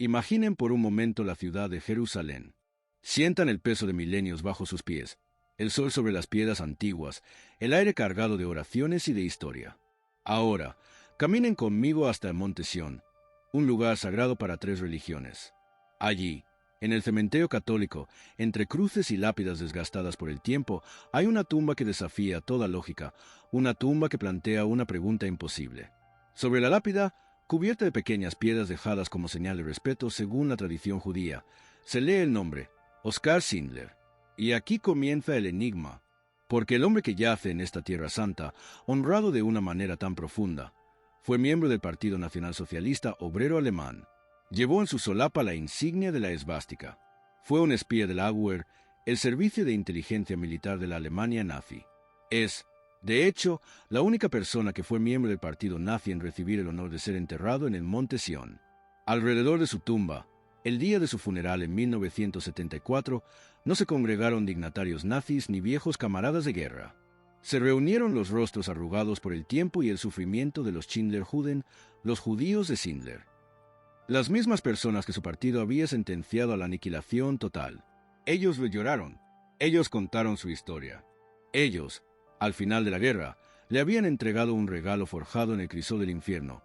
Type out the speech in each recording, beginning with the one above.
Imaginen por un momento la ciudad de Jerusalén. Sientan el peso de milenios bajo sus pies, el sol sobre las piedras antiguas, el aire cargado de oraciones y de historia. Ahora, caminen conmigo hasta el Monte Sión, un lugar sagrado para 3 religiones. Allí, en el cementerio católico, entre cruces y lápidas desgastadas por el tiempo, hay una tumba que desafía toda lógica, una tumba que plantea una pregunta imposible. Sobre la lápida, cubierta de pequeñas piedras dejadas como señal de respeto según la tradición judía, se lee el nombre, Oskar Schindler. Y aquí comienza el enigma, porque el hombre que yace en esta tierra santa, honrado de una manera tan profunda, fue miembro del Partido Nacional Socialista Obrero Alemán. Llevó en su solapa la insignia de la esvástica. Fue un espía de la Abwehr, el servicio de inteligencia militar de la Alemania nazi. Es, de hecho, la única persona que fue miembro del partido nazi en recibir el honor de ser enterrado en el Monte Sión. Alrededor de su tumba, el día de su funeral en 1974, no se congregaron dignatarios nazis ni viejos camaradas de guerra. Se reunieron los rostros arrugados por el tiempo y el sufrimiento de los Schindler-Juden, los judíos de Schindler. Las mismas personas que su partido había sentenciado a la aniquilación total. Ellos le lloraron. Ellos contaron su historia. Ellos, al final de la guerra, le habían entregado un regalo forjado en el crisol del infierno.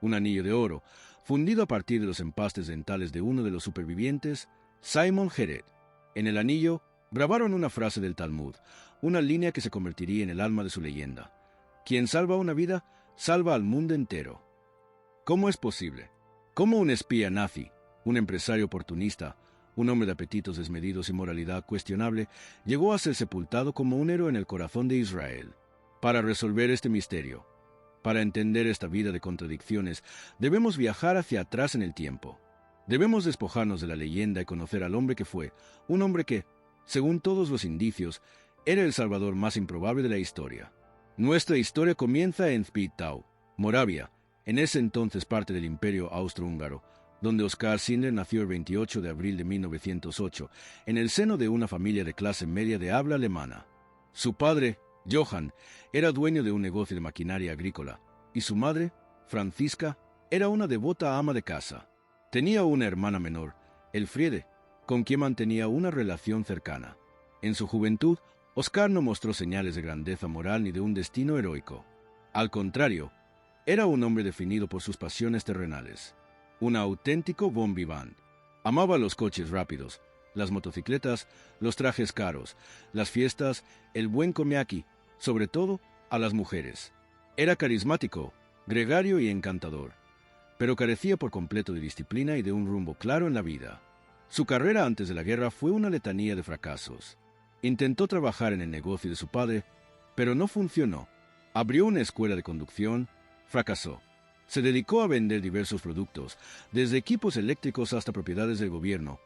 Un anillo de oro, fundido a partir de los empastes dentales de uno de los supervivientes, Simon Heret. En el anillo, grabaron una frase del Talmud, una línea que se convertiría en el alma de su leyenda. Quien salva una vida, salva al mundo entero. ¿Cómo es posible? ¿Cómo un espía nazi, un empresario oportunista, un hombre de apetitos desmedidos y moralidad cuestionable, llegó a ser sepultado como un héroe en el corazón de Israel? Para resolver este misterio, para entender esta vida de contradicciones, debemos viajar hacia atrás en el tiempo. Debemos despojarnos de la leyenda y conocer al hombre que fue, un hombre que, según todos los indicios, era el salvador más improbable de la historia. Nuestra historia comienza en Spittau, Moravia, en ese entonces parte del Imperio Austrohúngaro, donde Oskar Schindler nació el 28 de abril de 1908, en el seno de una familia de clase media de habla alemana. Su padre, Johann, era dueño de un negocio de maquinaria agrícola, y su madre, Franziska, era una devota ama de casa. Tenía una hermana menor, Elfriede, con quien mantenía una relación cercana. En su juventud, Oskar no mostró señales de grandeza moral ni de un destino heroico. Al contrario, era un hombre definido por sus pasiones terrenales. Un auténtico bon vivant. Amaba los coches rápidos, las motocicletas, los trajes caros, las fiestas, el buen komiaki, sobre todo a las mujeres. Era carismático, gregario y encantador, pero carecía por completo de disciplina y de un rumbo claro en la vida. Su carrera antes de la guerra fue una letanía de fracasos. Intentó trabajar en el negocio de su padre, pero no funcionó. Abrió una escuela de conducción, fracasó. Se dedicó a vender diversos productos, desde equipos eléctricos hasta propiedades del gobierno,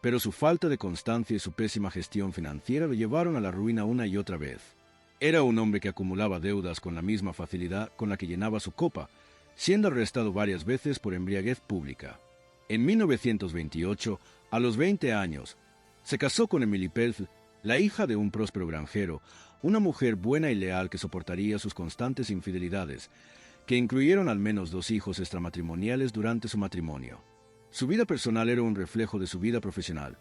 pero su falta de constancia y su pésima gestión financiera lo llevaron a la ruina una y otra vez. Era un hombre que acumulaba deudas con la misma facilidad con la que llenaba su copa, siendo arrestado varias veces por embriaguez pública. En 1928, a los 20 años, se casó con Emily Pelfl, la hija de un próspero granjero, una mujer buena y leal que soportaría sus constantes infidelidades, que incluyeron al menos 2 hijos extramatrimoniales durante su matrimonio. Su vida personal era un reflejo de su vida profesional,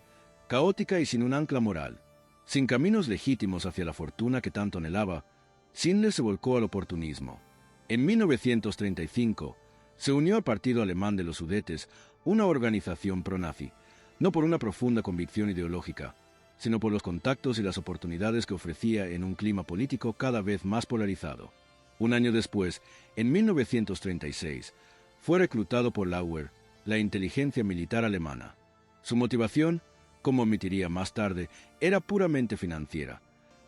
caótica y sin un ancla moral. Sin caminos legítimos hacia la fortuna que tanto anhelaba, Schindler se volcó al oportunismo. En 1935, se unió al Partido Alemán de los Sudetes, una organización pro-nazi, no por una profunda convicción ideológica, sino por los contactos y las oportunidades que ofrecía en un clima político cada vez más polarizado. Un año después, en 1936, fue reclutado por la Abwehr, la inteligencia militar alemana. Su motivación, como admitiría más tarde, era puramente financiera.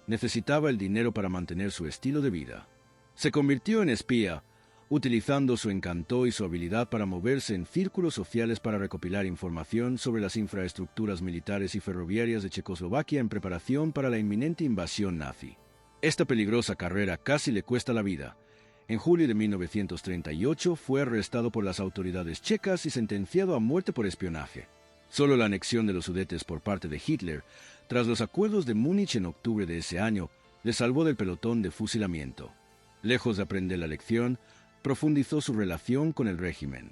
Necesitaba el dinero para mantener su estilo de vida. Se convirtió en espía, utilizando su encanto y su habilidad para moverse en círculos sociales para recopilar información sobre las infraestructuras militares y ferroviarias de Checoslovaquia en preparación para la inminente invasión nazi. Esta peligrosa carrera casi le cuesta la vida. En julio de 1938 fue arrestado por las autoridades checas y sentenciado a muerte por espionaje. Solo la anexión de los Sudetes por parte de Hitler, tras los acuerdos de Múnich en octubre de ese año, le salvó del pelotón de fusilamiento. Lejos de aprender la lección, profundizó su relación con el régimen.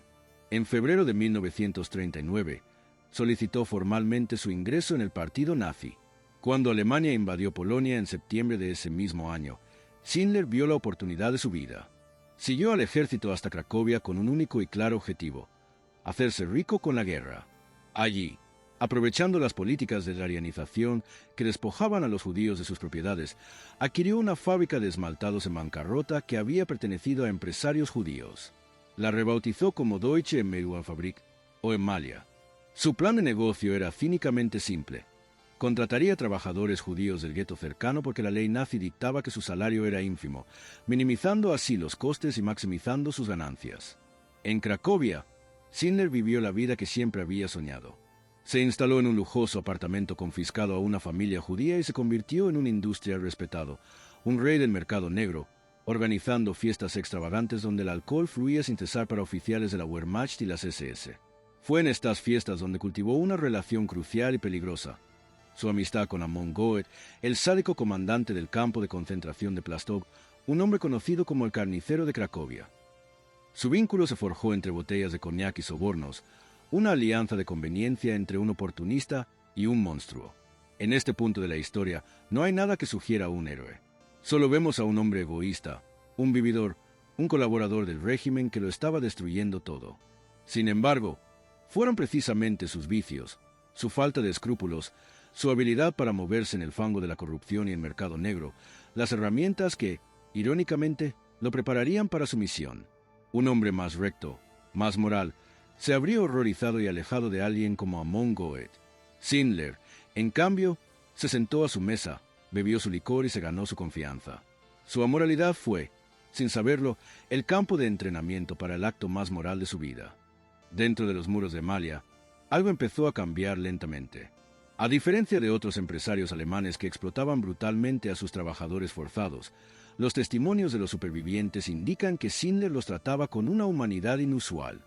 En febrero de 1939, solicitó formalmente su ingreso en el partido nazi. Cuando Alemania invadió Polonia en septiembre de ese mismo año, Schindler vio la oportunidad de su vida. Siguió al ejército hasta Cracovia con un único y claro objetivo: hacerse rico con la guerra. Allí, aprovechando las políticas de la arianización que despojaban a los judíos de sus propiedades, adquirió una fábrica de esmaltados en bancarrota que había pertenecido a empresarios judíos. La rebautizó como Deutsche Emanuelfabrik o Emalia. Su plan de negocio era cínicamente simple. Contrataría trabajadores judíos del gueto cercano porque la ley nazi dictaba que su salario era ínfimo, minimizando así los costes y maximizando sus ganancias. En Cracovia, Schindler vivió la vida que siempre había soñado. Se instaló en un lujoso apartamento confiscado a una familia judía y se convirtió en un industrial respetado, un rey del mercado negro, organizando fiestas extravagantes donde el alcohol fluía sin cesar para oficiales de la Wehrmacht y las SS. Fue en estas fiestas donde cultivó una relación crucial y peligrosa: su amistad con Amon Goeth, el sádico comandante del campo de concentración de Plastov, un hombre conocido como el carnicero de Cracovia. Su vínculo se forjó entre botellas de coñac y sobornos, una alianza de conveniencia entre un oportunista y un monstruo. En este punto de la historia no hay nada que sugiera a un héroe. Solo vemos a un hombre egoísta, un vividor, un colaborador del régimen que lo estaba destruyendo todo. Sin embargo, fueron precisamente sus vicios, su falta de escrúpulos, su habilidad para moverse en el fango de la corrupción y el mercado negro, las herramientas que, irónicamente, lo prepararían para su misión. Un hombre más recto, más moral, se habría horrorizado y alejado de alguien como Amon Goeth. Schindler, en cambio, se sentó a su mesa, bebió su licor y se ganó su confianza. Su amoralidad fue, sin saberlo, el campo de entrenamiento para el acto más moral de su vida. Dentro de los muros de Emalia, algo empezó a cambiar lentamente. A diferencia de otros empresarios alemanes que explotaban brutalmente a sus trabajadores forzados, los testimonios de los supervivientes indican que Schindler los trataba con una humanidad inusual.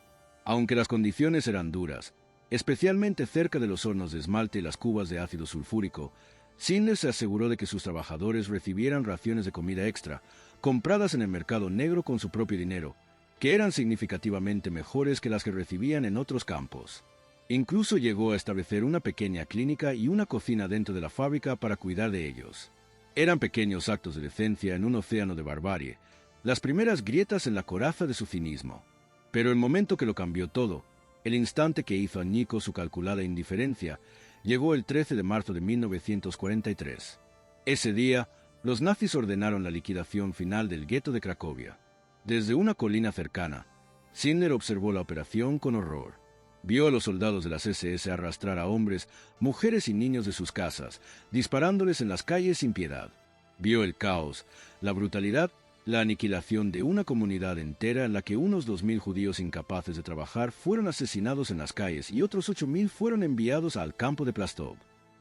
Aunque las condiciones eran duras, especialmente cerca de los hornos de esmalte y las cubas de ácido sulfúrico, Schindler se aseguró de que sus trabajadores recibieran raciones de comida extra, compradas en el mercado negro con su propio dinero, que eran significativamente mejores que las que recibían en otros campos. Incluso llegó a establecer una pequeña clínica y una cocina dentro de la fábrica para cuidar de ellos. Eran pequeños actos de decencia en un océano de barbarie, las primeras grietas en la coraza de su cinismo. Pero el momento que lo cambió todo, el instante que hizo añicos su calculada indiferencia, llegó el 13 de marzo de 1943. Ese día, los nazis ordenaron la liquidación final del gueto de Cracovia. Desde una colina cercana, Schindler observó la operación con horror. Vio a los soldados de las SS arrastrar a hombres, mujeres y niños de sus casas, disparándoles en las calles sin piedad. Vio el caos, la brutalidad, la aniquilación de una comunidad entera en la que unos 2.000 judíos incapaces de trabajar fueron asesinados en las calles y otros 8.000 fueron enviados al campo de Plastov.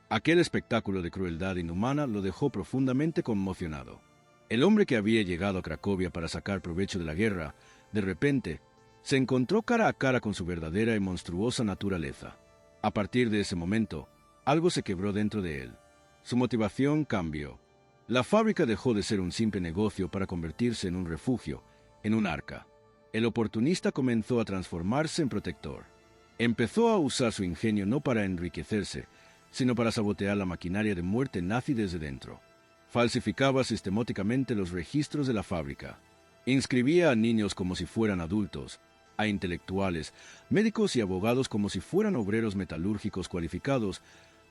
Aquel espectáculo de crueldad inhumana lo dejó profundamente conmocionado. El hombre que había llegado a Cracovia para sacar provecho de la guerra, de repente, se encontró cara a cara con su verdadera y monstruosa naturaleza. A partir de ese momento, algo se quebró dentro de él. Su motivación cambió. La fábrica dejó de ser un simple negocio para convertirse en un refugio, en un arca. El oportunista comenzó a transformarse en protector. Empezó a usar su ingenio no para enriquecerse, sino para sabotear la maquinaria de muerte nazi desde dentro. Falsificaba sistemáticamente los registros de la fábrica. Inscribía a niños como si fueran adultos, a intelectuales, médicos y abogados como si fueran obreros metalúrgicos cualificados,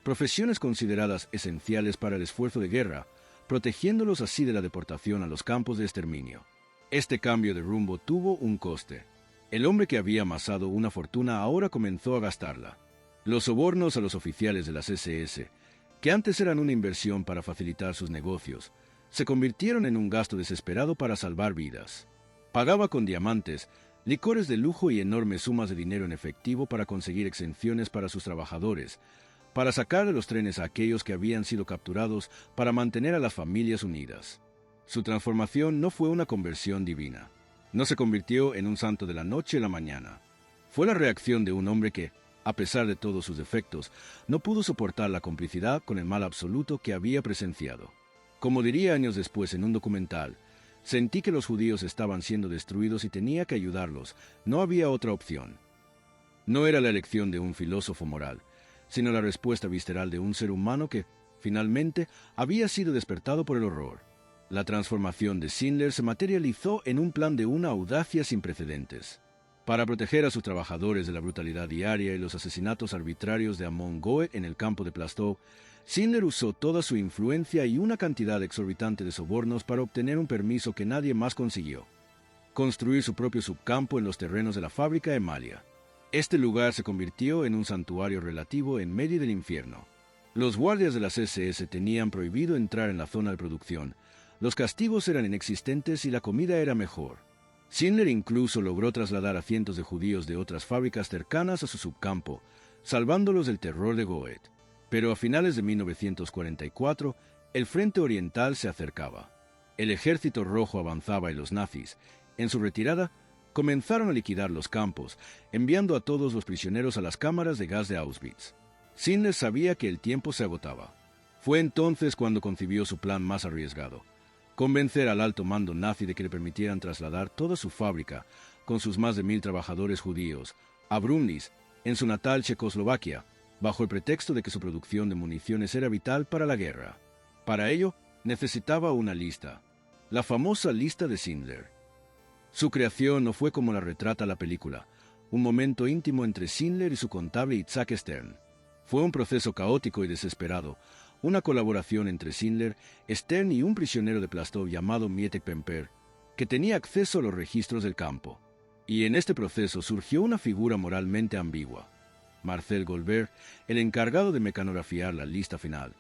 profesiones consideradas esenciales para el esfuerzo de guerra, protegiéndolos así de la deportación a los campos de exterminio. Este cambio de rumbo tuvo un coste. El hombre que había amasado una fortuna ahora comenzó a gastarla. Los sobornos a los oficiales de las SS, que antes eran una inversión para facilitar sus negocios, se convirtieron en un gasto desesperado para salvar vidas. Pagaba con diamantes, licores de lujo y enormes sumas de dinero en efectivo para conseguir exenciones para sus trabajadores, para sacar de los trenes a aquellos que habían sido capturados, para mantener a las familias unidas. Su transformación no fue una conversión divina. No se convirtió en un santo de la noche a la mañana. Fue la reacción de un hombre que, a pesar de todos sus defectos, no pudo soportar la complicidad con el mal absoluto que había presenciado. Como diría años después en un documental, sentí que los judíos estaban siendo destruidos y tenía que ayudarlos. No había otra opción. No era la elección de un filósofo moral, sino la respuesta visceral de un ser humano que, finalmente, había sido despertado por el horror. La transformación de Schindler se materializó en un plan de una audacia sin precedentes. Para proteger a sus trabajadores de la brutalidad diaria y los asesinatos arbitrarios de Amon Goeth en el campo de Plastov, Schindler usó toda su influencia y una cantidad exorbitante de sobornos para obtener un permiso que nadie más consiguió: construir su propio subcampo en los terrenos de la fábrica Emalia. Este lugar se convirtió en un santuario relativo en medio del infierno. Los guardias de las SS tenían prohibido entrar en la zona de producción, los castigos eran inexistentes y la comida era mejor. Schindler incluso logró trasladar a cientos de judíos de otras fábricas cercanas a su subcampo, salvándolos del terror de Goeth. Pero a finales de 1944, el frente oriental se acercaba. El ejército rojo avanzaba y los nazis, en su retirada, comenzaron a liquidar los campos, enviando a todos los prisioneros a las cámaras de gas de Auschwitz. Schindler sabía que el tiempo se agotaba. Fue entonces cuando concibió su plan más arriesgado: convencer al alto mando nazi de que le permitieran trasladar toda su fábrica, con sus más de 1000 trabajadores judíos, a Brunlis, en su natal Checoslovaquia, bajo el pretexto de que su producción de municiones era vital para la guerra. Para ello, necesitaba una lista, la famosa lista de Schindler. Su creación no fue como la retrata la película, un momento íntimo entre Schindler y su contable Itzhak Stern. Fue un proceso caótico y desesperado, una colaboración entre Schindler, Stern y un prisionero de Plastov llamado Mietek Pemper, que tenía acceso a los registros del campo. Y en este proceso surgió una figura moralmente ambigua: Marcel Goldberg, el encargado de mecanografiar la lista final,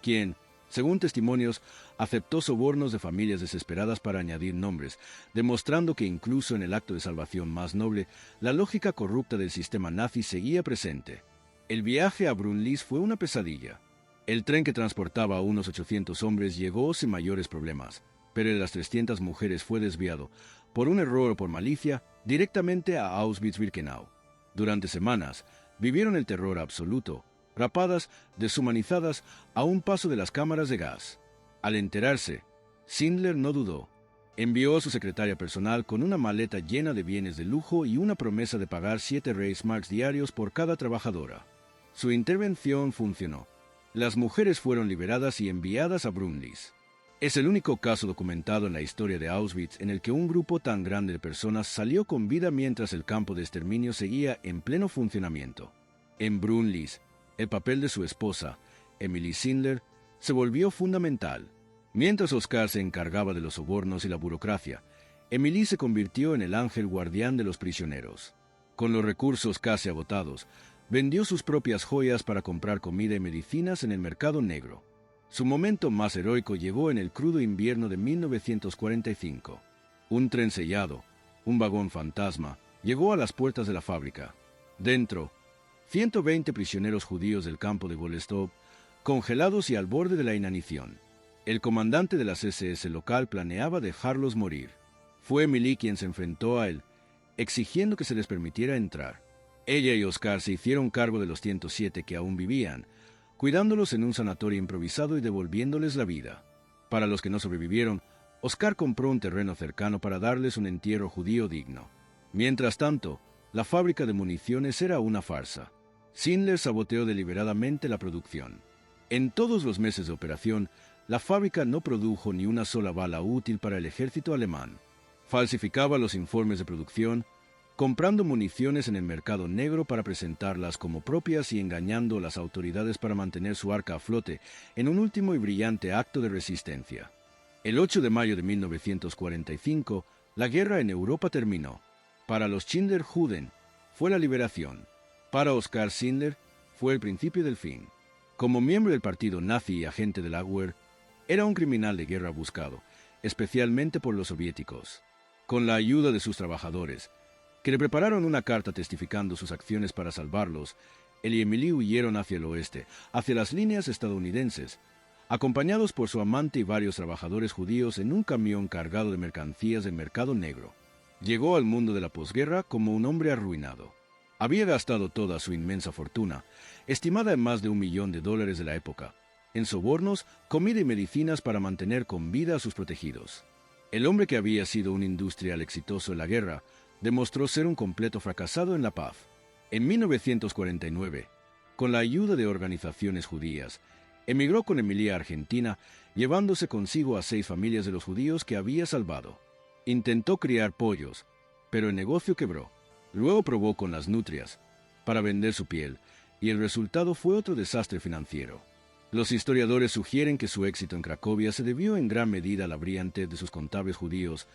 quien, según testimonios, aceptó sobornos de familias desesperadas para añadir nombres, demostrando que incluso en el acto de salvación más noble, la lógica corrupta del sistema nazi seguía presente. El viaje a Brunlis fue una pesadilla. El tren que transportaba a unos 800 hombres llegó sin mayores problemas, pero de las 300 mujeres fue desviado, por un error o por malicia, directamente a Auschwitz-Birkenau. Durante semanas, vivieron el terror absoluto, rapadas, deshumanizadas, a un paso de las cámaras de gas. Al enterarse, Schindler no dudó. Envió a su secretaria personal con una maleta llena de bienes de lujo y una promesa de pagar 7 Reichsmarks diarios por cada trabajadora. Su intervención funcionó. Las mujeres fueron liberadas y enviadas a Brunlis. Es el único caso documentado en la historia de Auschwitz en el que un grupo tan grande de personas salió con vida mientras el campo de exterminio seguía en pleno funcionamiento. En Brunlis, el papel de su esposa, Emily Schindler, se volvió fundamental. Mientras Oskar se encargaba de los sobornos y la burocracia, Emily se convirtió en el ángel guardián de los prisioneros. Con los recursos casi agotados, vendió sus propias joyas para comprar comida y medicinas en el mercado negro. Su momento más heroico llegó en el crudo invierno de 1945. Un tren sellado, un vagón fantasma, llegó a las puertas de la fábrica. Dentro, 120 prisioneros judíos del campo de Golestov, congelados y al borde de la inanición. El comandante de las SS local planeaba dejarlos morir. Fue Emily quien se enfrentó a él, exigiendo que se les permitiera entrar. Ella y Oskar se hicieron cargo de los 107 que aún vivían, cuidándolos en un sanatorio improvisado y devolviéndoles la vida. Para los que no sobrevivieron, Oskar compró un terreno cercano para darles un entierro judío digno. Mientras tanto, la fábrica de municiones era una farsa. Schindler saboteó deliberadamente la producción. En todos los meses de operación, la fábrica no produjo ni una sola bala útil para el ejército alemán. Falsificaba los informes de producción, comprando municiones en el mercado negro para presentarlas como propias y engañando a las autoridades para mantener su arca a flote en un último y brillante acto de resistencia. El 8 de mayo de 1945, la guerra en Europa terminó. Para los Schindler-Juden fue la liberación. Para Oskar Schindler fue el principio del fin. Como miembro del partido nazi y agente de la Wehr, era un criminal de guerra buscado, especialmente por los soviéticos. Con la ayuda de sus trabajadores, que le prepararon una carta testificando sus acciones para salvarlos, él y Emily huyeron hacia el oeste, hacia las líneas estadounidenses, acompañados por su amante y varios trabajadores judíos en un camión cargado de mercancías del mercado negro. Llegó al mundo de la posguerra como un hombre arruinado. Había gastado toda su inmensa fortuna, estimada en más de $1 millón de la época, en sobornos, comida y medicinas para mantener con vida a sus protegidos. El hombre que había sido un industrial exitoso en la guerra, demostró ser un completo fracasado en la paz. En 1949, con la ayuda de organizaciones judías, emigró con Emilie a Argentina, llevándose consigo a 6 familias de los judíos que había salvado. Intentó criar pollos, pero el negocio quebró. Luego probó con las nutrias, para vender su piel, y el resultado fue otro desastre financiero. Los historiadores sugieren que su éxito en Cracovia se debió en gran medida a la brillantez de sus contables judíos,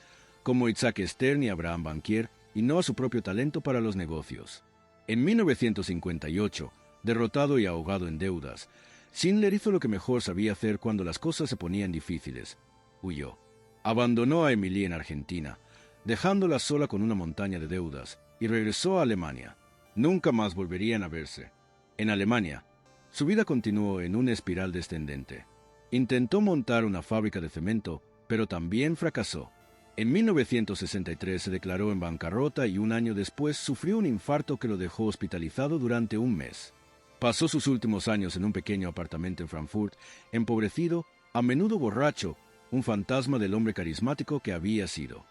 como Isaac Stern y Abraham Bankier, y no a su propio talento para los negocios. En 1958, derrotado y ahogado en deudas, Schindler hizo lo que mejor sabía hacer cuando las cosas se ponían difíciles: huyó. Abandonó a Emilie en Argentina, dejándola sola con una montaña de deudas, y regresó a Alemania. Nunca más volverían a verse. En Alemania, su vida continuó en una espiral descendente. Intentó montar una fábrica de cemento, pero también fracasó. En 1963 se declaró en bancarrota y un año después sufrió un infarto que lo dejó hospitalizado durante un mes. Pasó sus últimos años en un pequeño apartamento en Frankfurt, empobrecido, a menudo borracho, un fantasma del hombre carismático que había sido.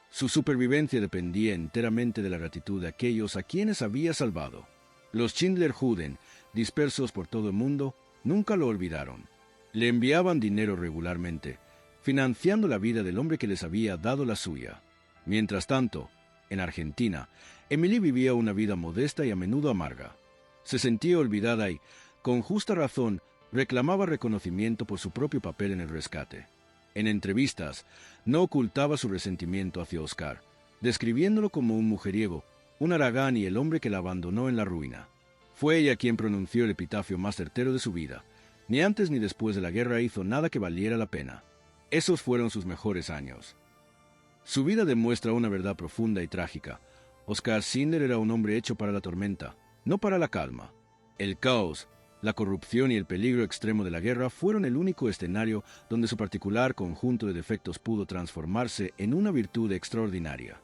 Su supervivencia dependía enteramente de la gratitud de aquellos a quienes había salvado. Los Schindler-Juden, dispersos por todo el mundo, nunca lo olvidaron. Le enviaban dinero regularmente, financiando la vida del hombre que les había dado la suya. Mientras tanto, en Argentina, Emilie vivía una vida modesta y a menudo amarga. Se sentía olvidada y, con justa razón, reclamaba reconocimiento por su propio papel en el rescate. En entrevistas, no ocultaba su resentimiento hacia Oscar, describiéndolo como un mujeriego, un haragán y el hombre que la abandonó en la ruina. Fue ella quien pronunció el epitafio más certero de su vida. Ni antes ni después de la guerra hizo nada que valiera la pena. Esos fueron sus mejores años. Su vida demuestra una verdad profunda y trágica. Oscar Schindler era un hombre hecho para la tormenta, no para la calma. El caos, la corrupción y el peligro extremo de la guerra fueron el único escenario donde su particular conjunto de defectos pudo transformarse en una virtud extraordinaria.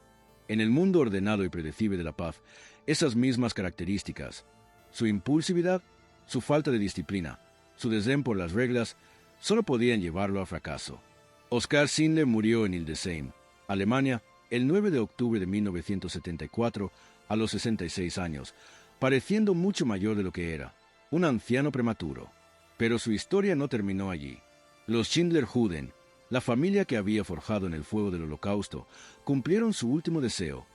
En el mundo ordenado y predecible de la paz, esas mismas características, su impulsividad, su falta de disciplina, su desdén por las reglas, solo podían llevarlo al fracaso. Oscar Schindler murió en Hildesheim, Alemania, el 9 de octubre de 1974, a los 66 años, pareciendo mucho mayor de lo que era, un anciano prematuro. Pero su historia no terminó allí. Los Schindler-Juden, la familia que había forjado en el fuego del Holocausto, cumplieron su último deseo: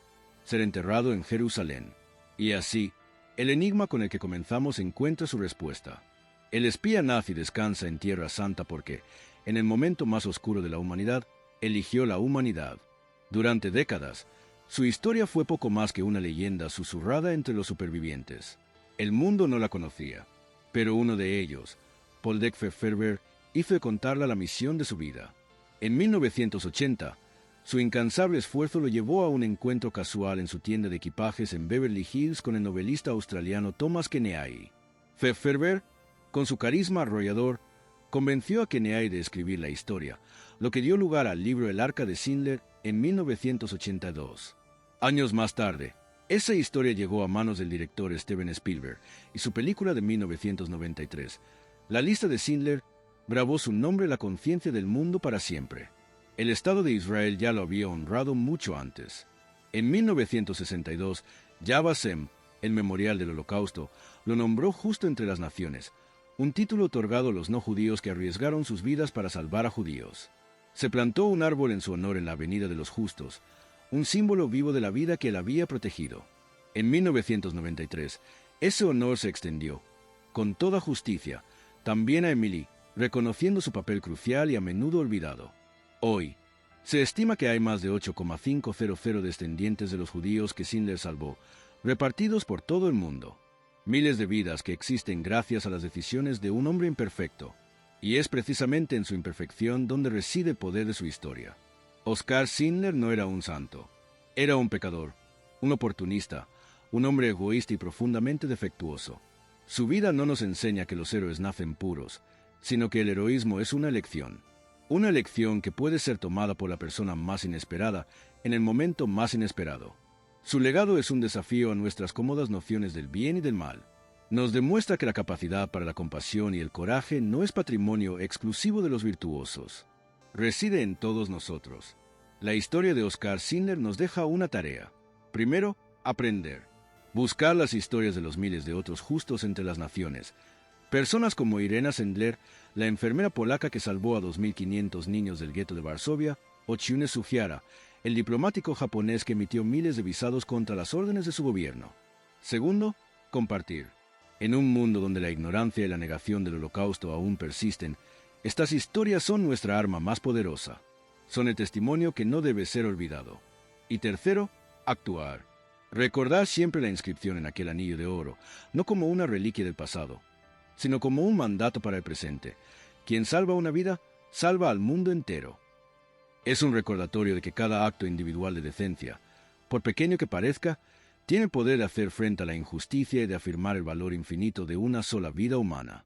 ser enterrado en Jerusalén. Y así, el enigma con el que comenzamos encuentra su respuesta. El espía nazi descansa en Tierra Santa porque, en el momento más oscuro de la humanidad, eligió la humanidad. Durante décadas, su historia fue poco más que una leyenda susurrada entre los supervivientes. El mundo no la conocía, pero uno de ellos, Paul Pfefferberg, hizo de contarla la misión de su vida. En 1980, su incansable esfuerzo lo llevó a un encuentro casual en su tienda de equipajes en Beverly Hills con el novelista australiano Thomas Keneally. Pfefferberg, con su carisma arrollador, convenció a Keneally de escribir la historia, lo que dio lugar al libro El Arca de Schindler en 1982. Años más tarde, esa historia llegó a manos del director Steven Spielberg y su película de 1993, La lista de Schindler, grabó su nombre en la conciencia del mundo para siempre. El Estado de Israel ya lo había honrado mucho antes. En 1962, Yad Vashem, el Memorial del Holocausto, lo nombró justo entre las naciones, un título otorgado a los no judíos que arriesgaron sus vidas para salvar a judíos. Se plantó un árbol en su honor en la Avenida de los Justos, un símbolo vivo de la vida que él había protegido. En 1993, ese honor se extendió, con toda justicia, también a Emilie, reconociendo su papel crucial y a menudo olvidado. Hoy, se estima que hay más de 8,500 descendientes de los judíos que Schindler salvó, repartidos por todo el mundo. Miles de vidas que existen gracias a las decisiones de un hombre imperfecto. Y es precisamente en su imperfección donde reside el poder de su historia. Oscar Schindler no era un santo. Era un pecador, un oportunista, un hombre egoísta y profundamente defectuoso. Su vida no nos enseña que los héroes nacen puros, sino que el heroísmo es una elección que puede ser tomada por la persona más inesperada en el momento más inesperado. Su legado es un desafío a nuestras cómodas nociones del bien y del mal. Nos demuestra que la capacidad para la compasión y el coraje no es patrimonio exclusivo de los virtuosos. Reside en todos nosotros. La historia de Oscar Schindler nos deja una tarea. Primero, aprender. Buscar las historias de los miles de otros justos entre las naciones. Personas como Irena Sendler, la enfermera polaca que salvó a 2.500 niños del gueto de Varsovia, o Chiune Sugiara, el diplomático japonés que emitió miles de visados contra las órdenes de su gobierno. Segundo, compartir. En un mundo donde la ignorancia y la negación del Holocausto aún persisten, estas historias son nuestra arma más poderosa. Son el testimonio que no debe ser olvidado. Y tercero, actuar. Recordar siempre la inscripción en aquel anillo de oro, no como una reliquia del pasado, sino como un mandato para el presente. Quien salva una vida, salva al mundo entero. Es un recordatorio de que cada acto individual de decencia, por pequeño que parezca, tiene el poder de hacer frente a la injusticia y de afirmar el valor infinito de una sola vida humana.